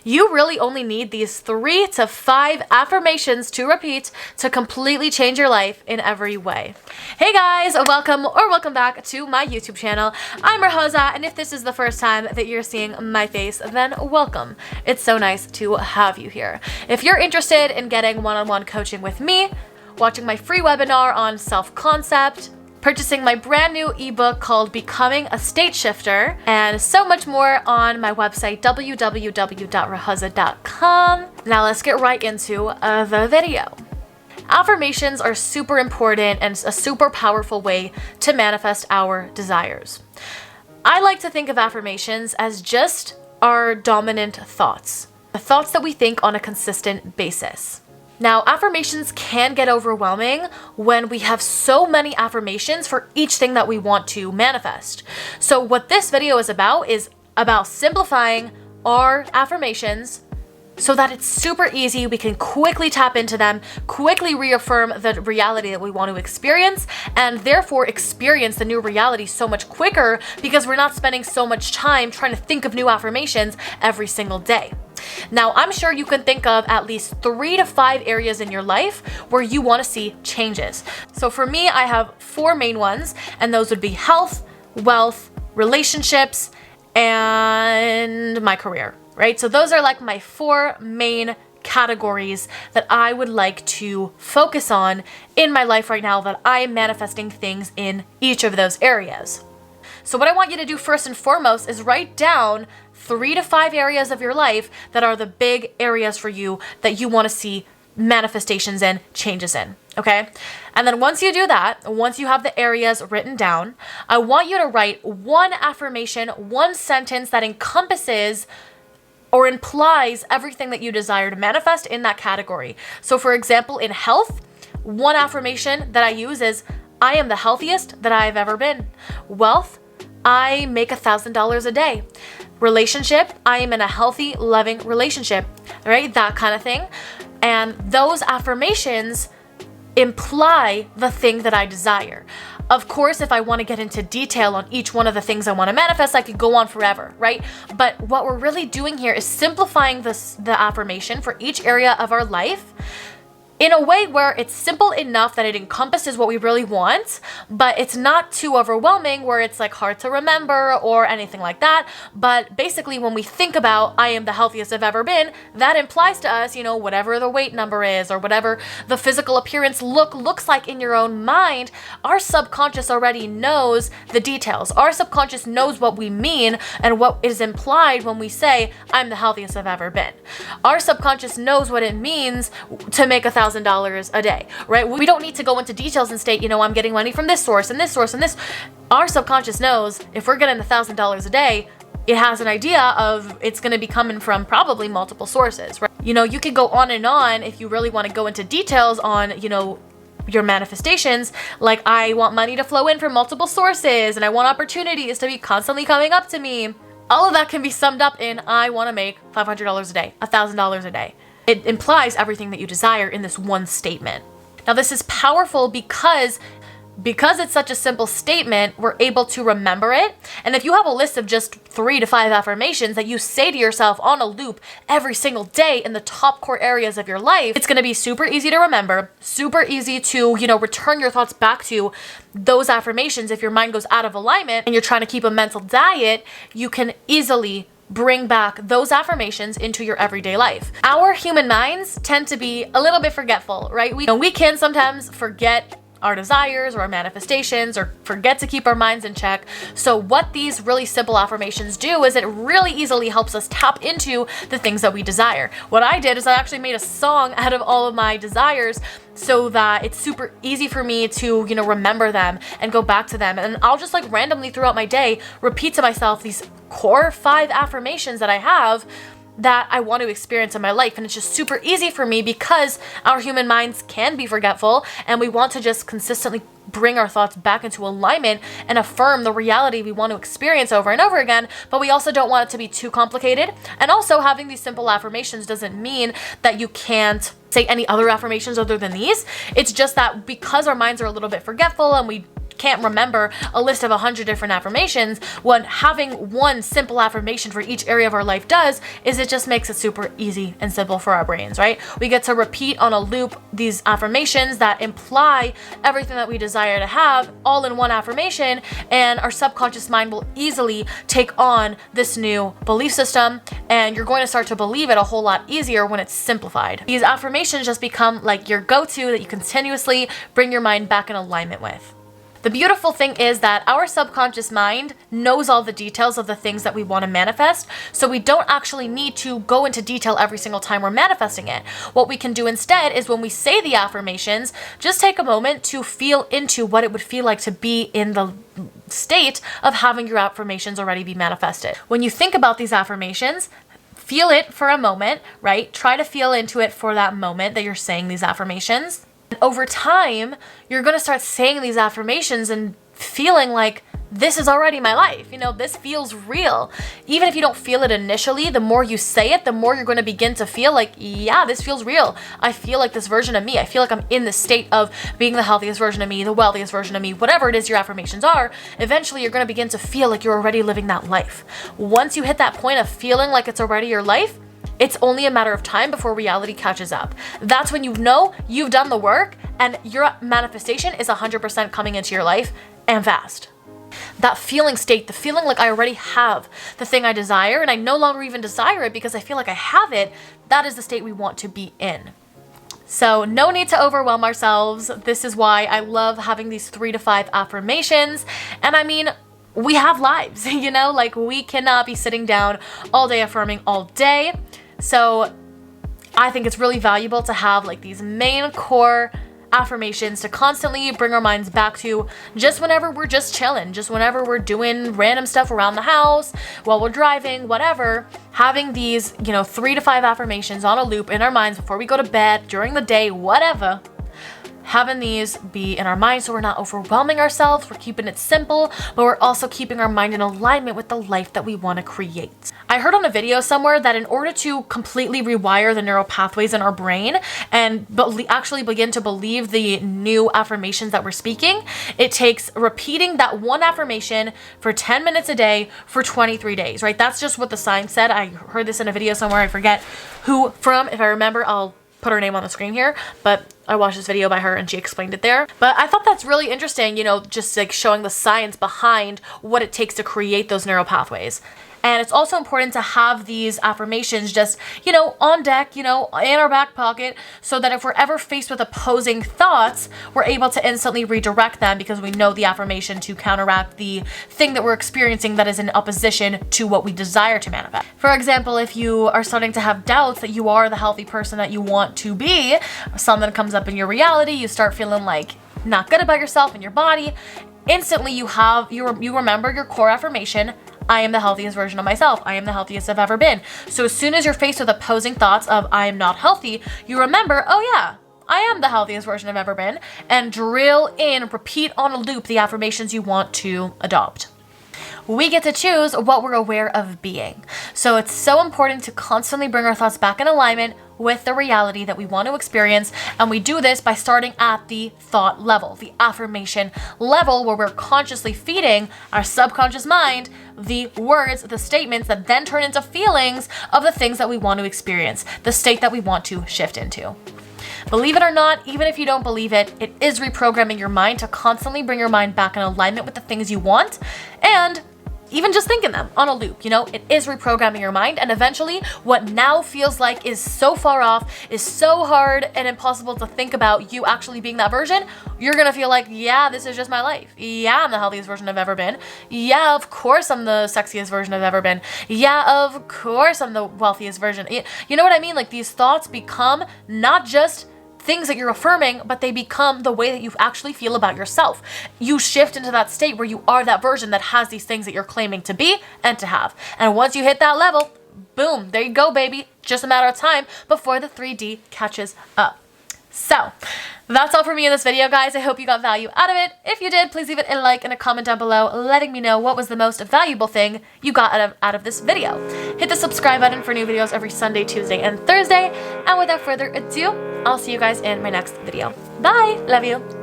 You really only need these 3 to 5 affirmations to repeat to completely change your life in every way. Hey guys, welcome back to my YouTube channel. I'm Rosa, and if this is the first time that you're seeing my face, then welcome. It's so nice to have you here. If you're interested in getting one-on-one coaching with me, watching my free webinar on self-concept, purchasing my brand new ebook called Becoming a State Shifter, and so much more on my website, www.rahaza.com. Now let's get right into the video. Affirmations are super important and a super powerful way to manifest our desires. I like to think of affirmations as just our dominant thoughts, the thoughts that we think on a consistent basis. Now, affirmations can get overwhelming when we have so many affirmations for each thing that we want to manifest. So what this video is about simplifying our affirmations so that it's super easy. We can quickly tap into them, quickly reaffirm the reality that we want to experience, and therefore experience the new reality so much quicker because we're not spending so much time trying to think of new affirmations every single day. Now, I'm sure you can think of at least 3 to 5 areas in your life where you want to see changes. So for me, I have 4 main ones, and those would be health, wealth, relationships, and my career, right? So those are like my 4 main categories that I would like to focus on in my life right now, that I am manifesting things in each of those areas. So what I want you to do first and foremost is write down 3 to 5 areas of your life that are the big areas for you that you want to see manifestations in, changes in, okay? And then once you do that, once you have the areas written down, I want you to write one affirmation, one sentence that encompasses or implies everything that you desire to manifest in that category. So for example, in health, one affirmation that I use is, I am the healthiest that I've ever been. Wealth, I make $1,000 a day. Relationship, I am in a healthy, loving relationship, right? That kind of thing. And those affirmations imply the thing that I desire. Of course, if I want to get into detail on each one of the things I want to manifest, I could go on forever, right? But what we're really doing here is simplifying the affirmation for each area of our life in a way where it's simple enough that it encompasses what we really want, but it's not too overwhelming where it's like hard to remember or anything like that. But basically, when we think about I am the healthiest I've ever been, that implies to us, whatever the weight number is or whatever the physical appearance looks like in your own mind, our subconscious already knows the details. Our subconscious knows what we mean and what is implied when we say I'm the healthiest I've ever been. Our subconscious knows what it means to make $1,000 a day, right? We don't need to go into details and state, I'm getting money from this source and this source and this. Our subconscious knows if we're getting $1,000 a day, it has an idea of it's going to be coming from probably multiple sources, right? You could go on and on if you really want to go into details on, your manifestations, like I want money to flow in from multiple sources and I want opportunities to be constantly coming up to me. All of that can be summed up in I want to make $500 a day, $1,000 a day. It implies everything that you desire in this one statement. Now, this is powerful because it's such a simple statement, we're able to remember it. And if you have a list of just 3 to 5 affirmations that you say to yourself on a loop every single day in the top core areas of your life, it's going to be super easy to remember, super easy to, return your thoughts back to those affirmations. If your mind goes out of alignment and you're trying to keep a mental diet, you can easily bring back those affirmations into your everyday life. Our human minds tend to be a little bit forgetful, right? We can sometimes forget our desires or our manifestations or forget to keep our minds in check. So what these really simple affirmations do is it really easily helps us tap into the things that we desire. What I did is I actually made a song out of all of my desires so that it's super easy for me to, remember them and go back to them. And I'll just randomly throughout my day repeat to myself these core 5 affirmations that I have that I want to experience in my life. And it's just super easy for me because our human minds can be forgetful and we want to just consistently bring our thoughts back into alignment and affirm the reality we want to experience over and over again, but we also don't want it to be too complicated. And also, having these simple affirmations doesn't mean that you can't say any other affirmations other than these. It's just that because our minds are a little bit forgetful and we can't remember a list of 100 different affirmations, when having one simple affirmation for each area of our life does is it just makes it super easy and simple for our brains, right? We get to repeat on a loop these affirmations that imply everything that we desire to have all in one affirmation, and our subconscious mind will easily take on this new belief system, and you're going to start to believe it a whole lot easier when it's simplified. These affirmations just become like your go-to that you continuously bring your mind back in alignment with. The beautiful thing is that our subconscious mind knows all the details of the things that we want to manifest, so we don't actually need to go into detail every single time we're manifesting it. What we can do instead is when we say the affirmations, just take a moment to feel into what it would feel like to be in the state of having your affirmations already be manifested. When you think about these affirmations, feel it for a moment, right? Try to feel into it for that moment that you're saying these affirmations. Over time, you're going to start saying these affirmations and feeling like this is already my life. You know, this feels real. Even if you don't feel it initially, the more you say it, the more you're going to begin to feel like, yeah, this feels real. I feel like this version of me. I feel like I'm in the state of being the healthiest version of me, the wealthiest version of me, whatever it is your affirmations are. Eventually, you're going to begin to feel like you're already living that life. Once you hit that point of feeling like it's already your life, it's only a matter of time before reality catches up. That's when you know you've done the work and your manifestation is 100% coming into your life, and fast. That feeling state, the feeling like I already have the thing I desire and I no longer even desire it because I feel like I have it, that is the state we want to be in. So no need to overwhelm ourselves. This is why I love having these 3 to 5 affirmations. And I mean, we have lives, you know, like we cannot be sitting down all day affirming all day. So I think it's really valuable to have like these main core affirmations to constantly bring our minds back to just whenever we're just chilling, just whenever we're doing random stuff around the house, while we're driving, whatever. Having these, 3 to 5 affirmations on a loop in our minds before we go to bed, during the day, whatever. Having these be in our mind so we're not overwhelming ourselves, we're keeping it simple, but we're also keeping our mind in alignment with the life that we want to create. I heard on a video somewhere that in order to completely rewire the neural pathways in our brain and actually begin to believe the new affirmations that we're speaking, it takes repeating that one affirmation for 10 minutes a day for 23 days, right? That's just what the science said. I heard this in a video somewhere. I forget who from. If I remember, I'll put her name on the screen here, but I watched this video by her and she explained it there. But I thought that's really interesting, just like showing the science behind what it takes to create those neural pathways. And it's also important to have these affirmations just, on deck, in our back pocket, so that if we're ever faced with opposing thoughts, we're able to instantly redirect them because we know the affirmation to counteract the thing that we're experiencing that is in opposition to what we desire to manifest. For example, if you are starting to have doubts that you are the healthy person that you want to be, something comes up in your reality, you start feeling like not good about yourself and your body, instantly you remember your core affirmation, I am the healthiest version of myself. I am the healthiest I've ever been. So as soon as you're faced with opposing thoughts of I am not healthy, you remember, oh yeah, I am the healthiest version I've ever been, and repeat on a loop the affirmations you want to adopt. We get to choose what we're aware of being. So it's so important to constantly bring our thoughts back in alignment with the reality that we want to experience. And we do this by starting at the thought level, the affirmation level, where we're consciously feeding our subconscious mind the words, the statements that then turn into feelings of the things that we want to experience, the state that we want to shift into. Believe it or not, even if you don't believe it, it is reprogramming your mind to constantly bring your mind back in alignment with the things you want, and even just thinking them on a loop, it is reprogramming your mind, and eventually what now feels like is so far off, is so hard and impossible to think about you actually being that version, you're gonna feel like, yeah, this is just my life. Yeah, I'm the healthiest version I've ever been. Yeah, of course I'm the sexiest version I've ever been. Yeah, of course I'm the wealthiest version. You know what I mean? Like, these thoughts become not just things that you're affirming, but they become the way that you actually feel about yourself. You shift into that state where you are that version that has these things that you're claiming to be and to have. And once you hit that level, boom, there you go, baby. Just a matter of time before the 3D catches up. So that's all for me in this video, guys. I hope you got value out of it. If you did, please leave it a like and a comment down below, letting me know what was the most valuable thing you got out of this video. Hit the subscribe button for new videos every Sunday, Tuesday, and Thursday. And without further ado, I'll see you guys in my next video. Bye! Love you.